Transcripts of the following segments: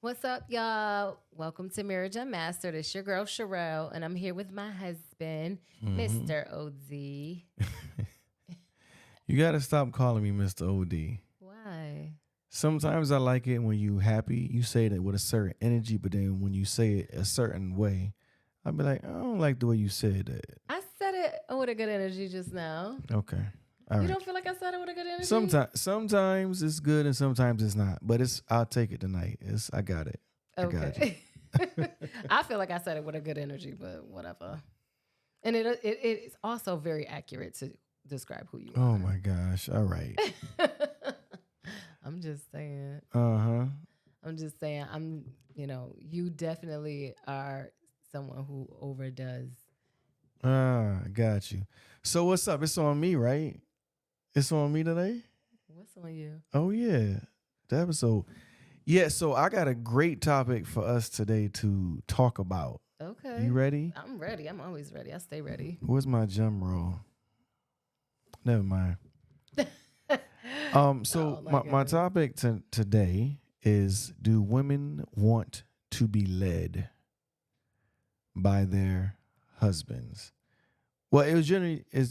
What's up, y'all? Welcome to Marriage Unmastered. It's your girl Shireal, and I'm here with my husband, Hmm. Mr. OZ. You got to stop calling me Mr. OD. Why? Sometimes I like it when you happy, you say it with a certain energy, but then when you say it a certain way, I'll be like, I don't like the way you said that. I said it with a good energy just now. Okay. All You right. don't feel like I said it with a good energy? Sometimes it's good and sometimes it's not. But I'll take it tonight. I got it. I got you. Okay. I feel like I said it with a good energy, but whatever. And it's also very accurate to describe who you Oh are. my gosh. All right. I'm just saying. Uh-huh. I'm just saying. You definitely are someone who overdoes. I got you. So what's up? It's on me, right? It's on me today? What's on you? Oh yeah. The episode. Yeah, so I got a great topic for us today to talk about. Okay. You ready? I'm ready. I'm always ready. I stay ready. Where's my drum roll? Never mind. So Oh my my goodness. topic today is, do women want to be led by their husbands? Well, it's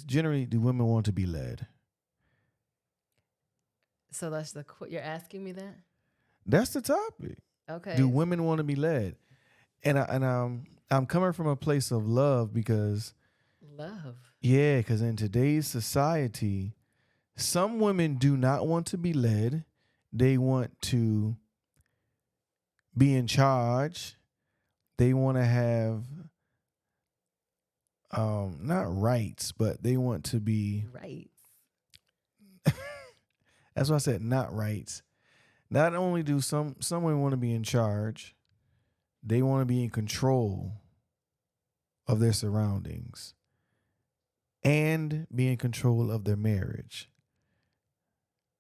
generally, do women want to be led? So that's you're asking me that? That's the topic. Do Okay. women want to be led? I'm coming from a place of love because Love. because in today's society, some women do not want to be led. They want to be in charge. They want to have not rights, but they want to be Right. that's why I said not rights. Not only do some women want to be in charge, they want to be in control of their surroundings and be in control of their marriage.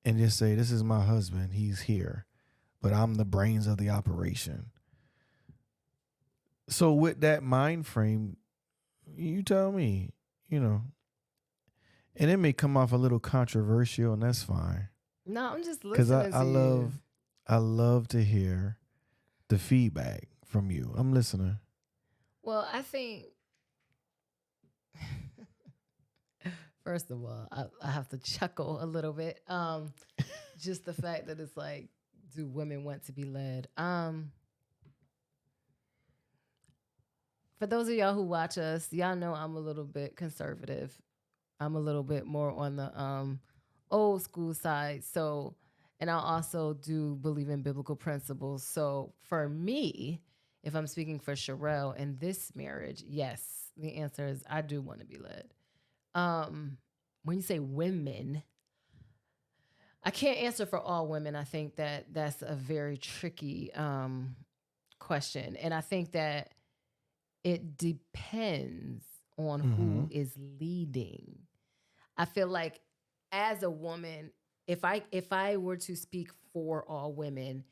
And just say, this is my husband, he's here, but I'm the brains of the operation. So with that mind frame, you tell me, you know, and it may come off a little controversial, and that's fine. No, I'm just Because listening to you. I love to hear the feedback from you. I'm listening. Well, I think first of all, I have to chuckle a little bit. Just the fact that it's like, do women want to be led? For those of y'all who watch us, y'all know I'm a little bit conservative. I'm a little bit more on the old school side. So, and I also do believe in biblical principles. So, for me, if I'm speaking for Shireal in this marriage, yes, the answer is I do want to be led. When you say women, I can't answer for all women. I think that that's a very tricky question, and I think that it depends on Mm-hmm. who is leading. I feel like as a woman, if I were to speak for all women,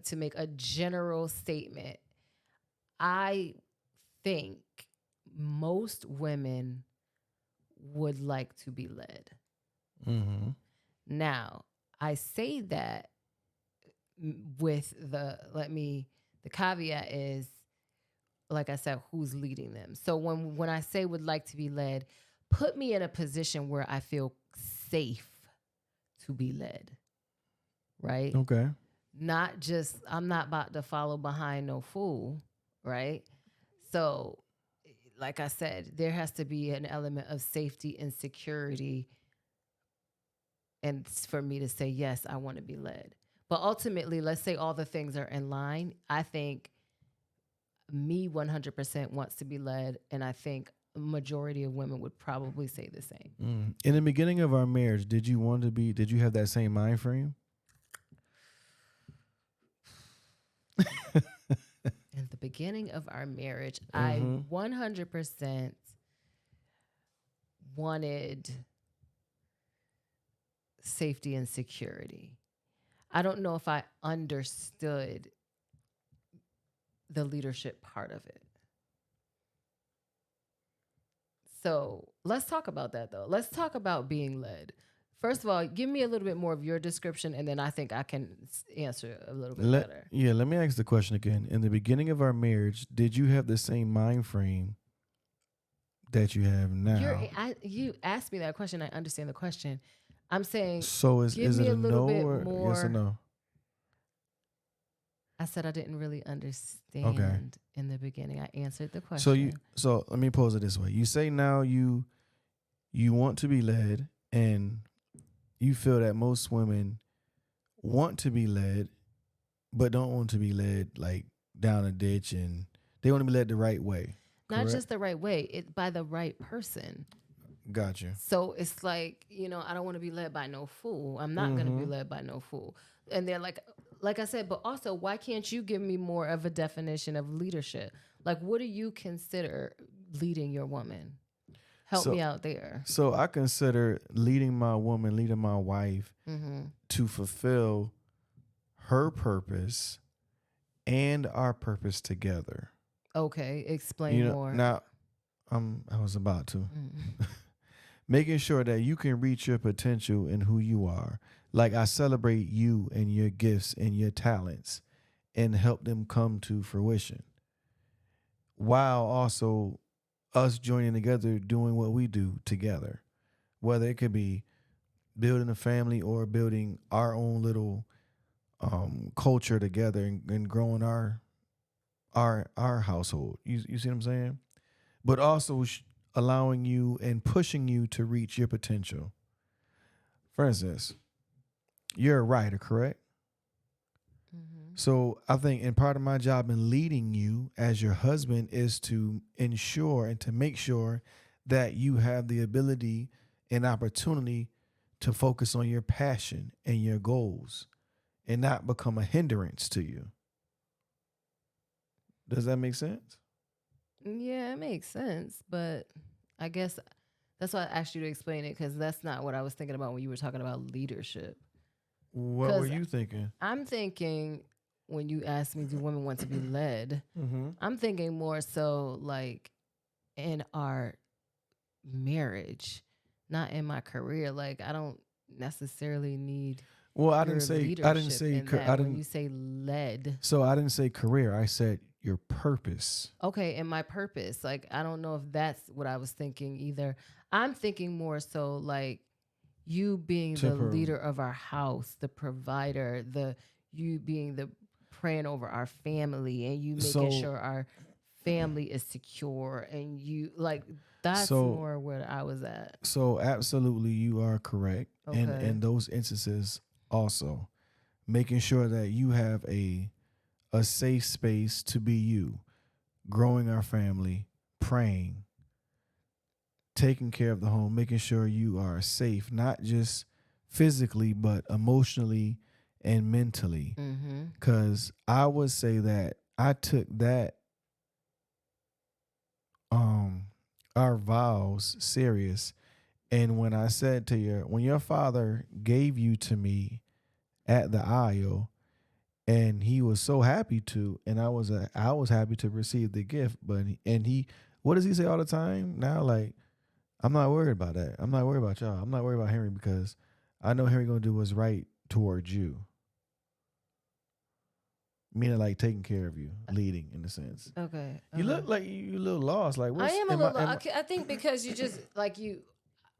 to make a general statement, I think most women would like to be led. Mm-hmm. Now, I say that with the caveat is, like I said, who's leading them. So when I say would like to be led, put me in a position where I feel safe to be led, right? Okay. Not just, I'm not about to follow behind no fool, right? So, like I said, there has to be an element of safety and security, and for me to say, yes, I want to be led. But ultimately, let's say all the things are in line. I think me 100% wants to be led, and I think a majority of women would probably say the same. In the beginning of our marriage, did you have that same mind frame? In the beginning of our marriage, I Mm-hmm. 100% wanted safety and security. I don't know if I understood the leadership part of it. So let's talk about that though. Let's talk about being led. First of all, give me a little bit more of your description, and then I think I can answer a little bit better. Let me ask the question again. In the beginning of our marriage, did you have the same mind frame that you have now? You asked me that question. I understand the question. I'm saying, So give is me it a a little no bit or yes or more. no? I said I didn't really Okay. understand in the beginning. I answered the So you question. so let me pose it this way. You say now you want to be led, and you feel that most women want to be led but don't want to be led like down a ditch, and they want to be led the right way. Not Correct? just the right way, it by the right person. Got you. So it's like, I don't want to be led by no fool. I'm not going to be Mm-hmm. led by no fool. And they're like I said, but also, why can't you give me more of a definition of leadership? Like, what do you consider leading your woman? Help So me out there. so I consider leading my woman, leading my wife Mm-hmm. to fulfill her purpose and our purpose together. Okay, You explain know, more. now I was about to. Mm. Making sure that you can reach your potential in who you are. Like I celebrate you and your gifts and your talents and help them come to fruition. While also us joining together doing what we do together. Whether it could be building a family or building our own little culture together, and growing our household. You see what I'm saying? But also allowing you and pushing you to reach your potential. For instance, you're a writer, correct? Mm-hmm. So I think, and part of my job in leading you as your husband is to ensure and to make sure that you have the ability and opportunity to focus on your passion and your goals and not become a hindrance to you. Does that make sense? Yeah, it makes sense, but I guess that's why I asked you to explain it, because that's not what I was thinking about when you were talking about leadership. What were Because you thinking? I'm thinking, when you ask me, do women want to be led? Mm-hmm. I'm thinking more so like in our marriage, not in my career. Like, I don't necessarily need Well, your I didn't leadership say in I that when didn't. you say led. So I didn't say career. I said your purpose. Okay, and my purpose. Like, I don't know if that's what I was thinking either. I'm thinking more so like you being To the leader of our house, the provider, you being the praying over our family, and you making so sure our family is secure, and you like that's so more where I was at. so absolutely you are correct. And Okay. in those instances also making sure that you have a safe space to be you, growing our family, praying, taking care of the home, making sure you are safe, not just physically, but emotionally and mentally. Mm-hmm. Because I would say that I took that, um, our vows serious. And when I said to when your father gave you to me at the aisle, and he was so happy to, and I was happy to receive the gift. But what does he say all the time now? Like, I'm not worried about that. I'm not worried about y'all. I'm not worried about Henry because I know Henry gonna do what's right towards you. Meaning like taking care of you, leading in a sense. Okay. You Okay. look like you a little lost. Like I what's am a little. I think because you just like you.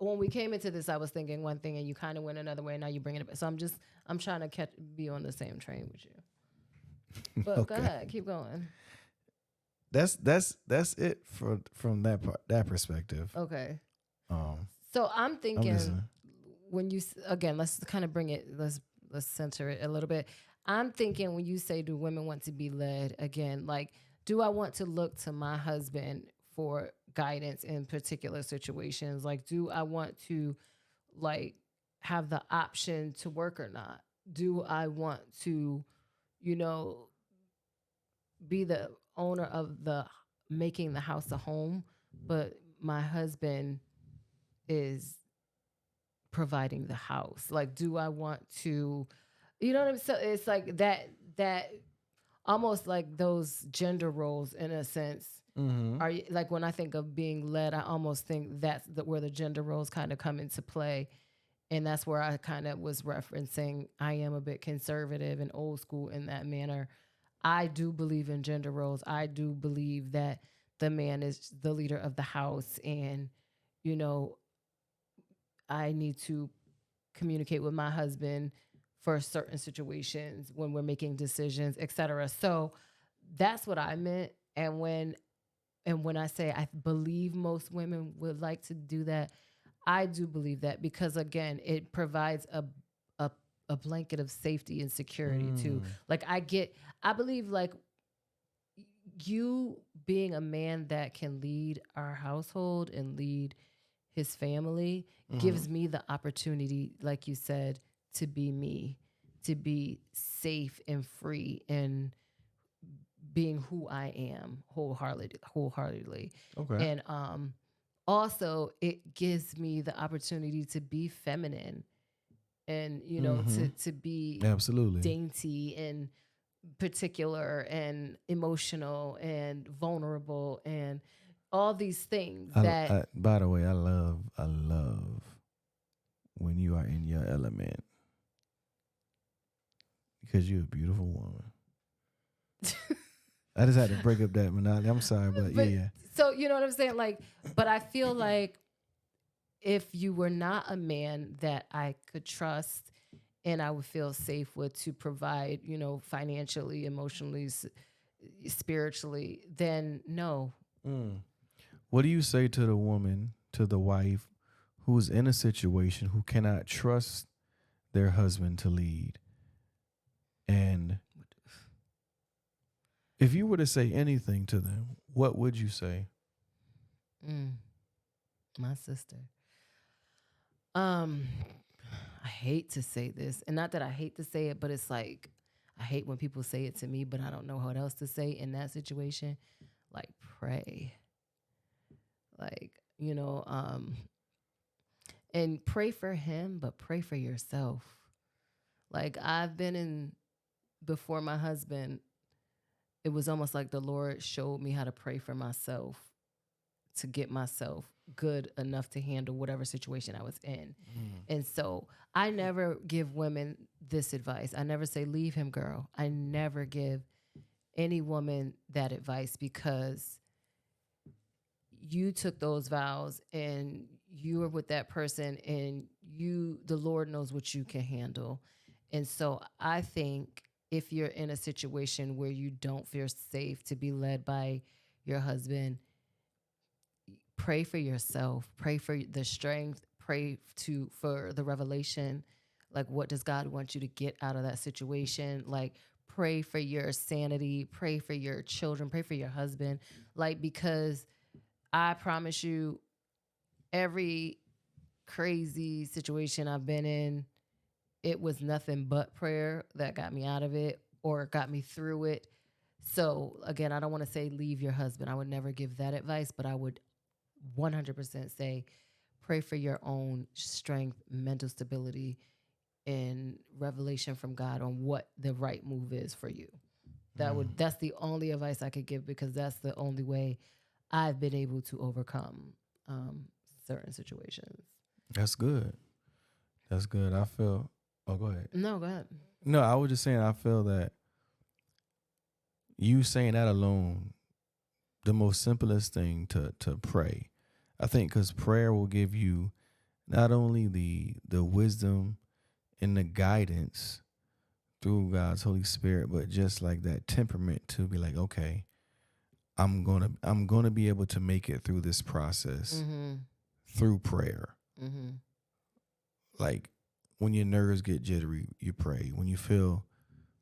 When we came into this, I was thinking one thing, and you kind of went another way, and now you bring it up. So I'm trying to be on the same train with you. But go okay. ahead, keep going. That's it from that perspective. Okay. Um, So I'm I'm thinking, listening. when you again, let's kind of bring it. Let's center it a little bit. I'm thinking, when you say, do women want to be led? Again, like, do I want to look to my husband for guidance in particular situations? Like, do I want to like have the option to work or not? Do I want to, you know, be the owner of the making the house a home, but my husband is providing the house? Like, do I want to, you know what I'm saying? So it's like that almost like those gender roles in a sense. Mm-hmm. Are you like when I think of being led, I almost think that's where the gender roles kind of come into play. And that's where I kind of was referencing I am a bit conservative and old school in that manner. I do believe in gender roles. I do believe that the man is the leader of the house, and you know, I need to communicate with my husband for certain situations when we're making decisions, etc. So that's what I meant. And when I say I believe most women would like to do that, I do believe that because again, it provides a a blanket of safety and security too. Mm. Like I believe like you being a man that can lead our household and lead his family Mm-hmm. gives me the opportunity, like you said, to be me, to be safe and free and being who I am wholeheartedly. Okay. And also it gives me the opportunity to be feminine and Mm-hmm. to be Absolutely. dainty and particular and emotional and vulnerable and all these things that By the way, I love when you are in your element because you're a beautiful woman. I just had to break up that monotony. I'm sorry, but yeah, but yeah. so you know what I'm saying, like, but I feel like if you were not a man that I could trust and I would feel safe with to provide, financially, emotionally, spiritually, then no. Mm. What do you say to the woman, to the wife, who's in a situation who cannot trust their husband to lead? And if you were to say anything to them, what would you say? Mm, my sister. Um, I hate to say this, and not that I hate to say it, but it's like I hate when people say it to me, but I don't know what else to say in that situation. Like pray, like and pray for him, but pray for yourself. Like I've been in before my husband, it was almost like the Lord showed me how to pray for myself to get myself good enough to handle whatever situation I was in. Mm. And so I never give women this advice. I never say, leave him, girl. I never give any woman that advice because you took those vows and you are with that person and the Lord knows what you can handle. And so I think if you're in a situation where you don't feel safe to be led by your husband, pray for yourself, pray for the strength, pray for the revelation. Like, what does God want you to get out of that situation? Like, pray for your sanity, pray for your children, pray for your husband. Like, because I promise you, every crazy situation I've been in, it was nothing but prayer that got me out of it or got me through it. So, again, I don't want to say leave your husband. I would never give that advice, but I would 100% say pray for your own strength, mental stability, and revelation from God on what the right move is for you. Mm. That's the only advice I could give because that's the only way I've been able to overcome certain situations. That's good. That's good. I feel. Oh, go ahead. No, go ahead. No, I was just saying. I feel that you saying that alone, the most simplest thing to pray. I think because prayer will give you not only the wisdom and the guidance through God's Holy Spirit, but just like that temperament to be like, okay, I'm gonna be able to make it through this process Mm-hmm. through prayer. Mm-hmm. Like when your nerves get jittery, you pray. When you feel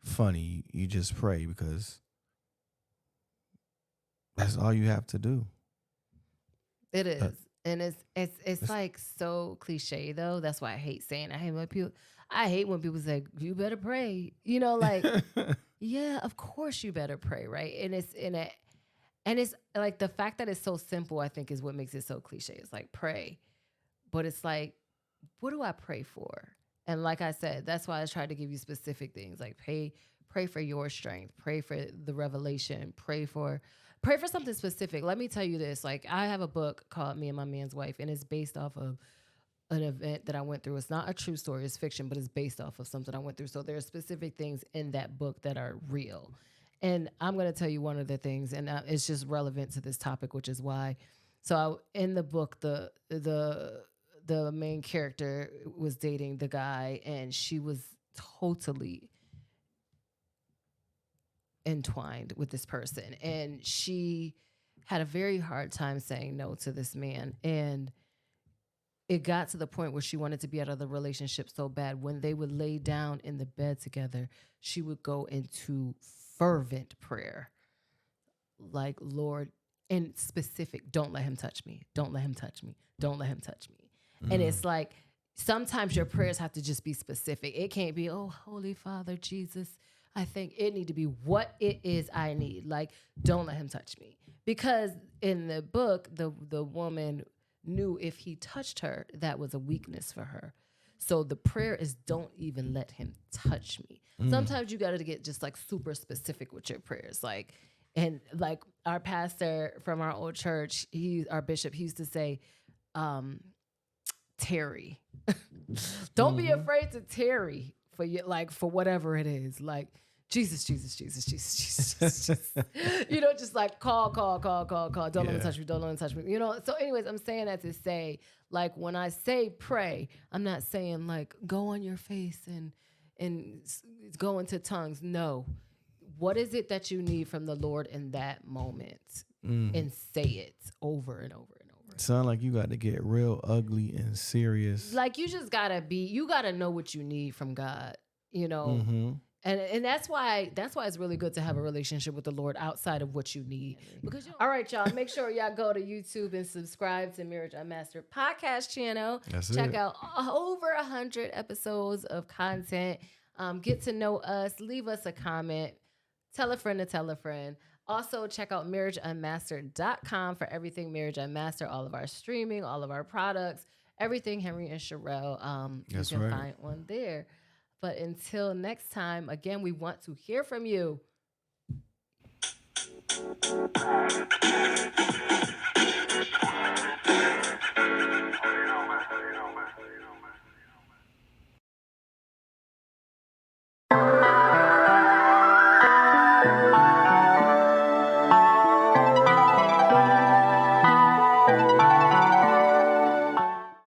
funny, you just pray because that's all you have to do. It Uh, is. And it's like so cliche though. That's why I hate saying I hate when people say, you better pray. Like, yeah, of course you better pray, right? And it's like the fact that it's so simple, I think, is what makes it so cliche. It's like pray. But it's like, what do I pray for? And like I said, that's why I tried to give you specific things like pray for your strength, pray for the revelation, pray for Pray for something specific. Let me tell you this. Like, I have a book called Me and My Man's Wife, and it's based off of an event that I went through. It's not a true story, it's fiction, but it's based off of something I went through. So there are specific things in that book that are real. And I'm going to tell you one of the things, and it's just relevant to this topic, which is why. So in the book, the main character was dating the guy, and she was totally entwined with this person, and she had a very hard time saying no to this man. And it got to the point where she wanted to be out of the relationship so bad. When they would lay down in the bed together, she would go into fervent prayer, like, Lord, and specific, don't let him touch me. Don't let him touch me. Don't let him touch me. And it's like, sometimes your prayers have to just be specific. It can't be, oh, Holy Father, Jesus, I think. It need to be what it is I need. Like, don't let him touch me. Because in the book, the woman knew if he touched her, that was a weakness for her. So the prayer is, don't even let him touch me. Sometimes you got to get just like super specific with your prayers. Like, and like our pastor from our old church, our bishop, he used to say, tarry. Don't be afraid to tarry for you, like, for whatever it is. Like, Jesus, Jesus, Jesus, Jesus, Jesus, Jesus. You know, just like call. Don't let him touch me. Don't let him touch me. You know, so anyways, I'm saying that to say, like, when I say pray, I'm not saying like go on your face and go into tongues. No. What is it that you need from the Lord in that moment? And say it over and over and over. Sound like you got to get real ugly and serious. Like, you just gotta know what you need from God, you know? And that's why it's really good to have a relationship with the Lord outside of what you need. Because all right, y'all, make sure y'all go to YouTube and subscribe to Marriage Unmastered podcast channel. Check out over 100 episodes of content. Get to know us. Leave us a comment. Tell a friend to tell a friend. Also, check out marriageunmastered.com for everything Marriage Unmastered, all of our streaming, all of our products, everything Henry and Shireal. You can find one there. But until next time, again, we want to hear from you.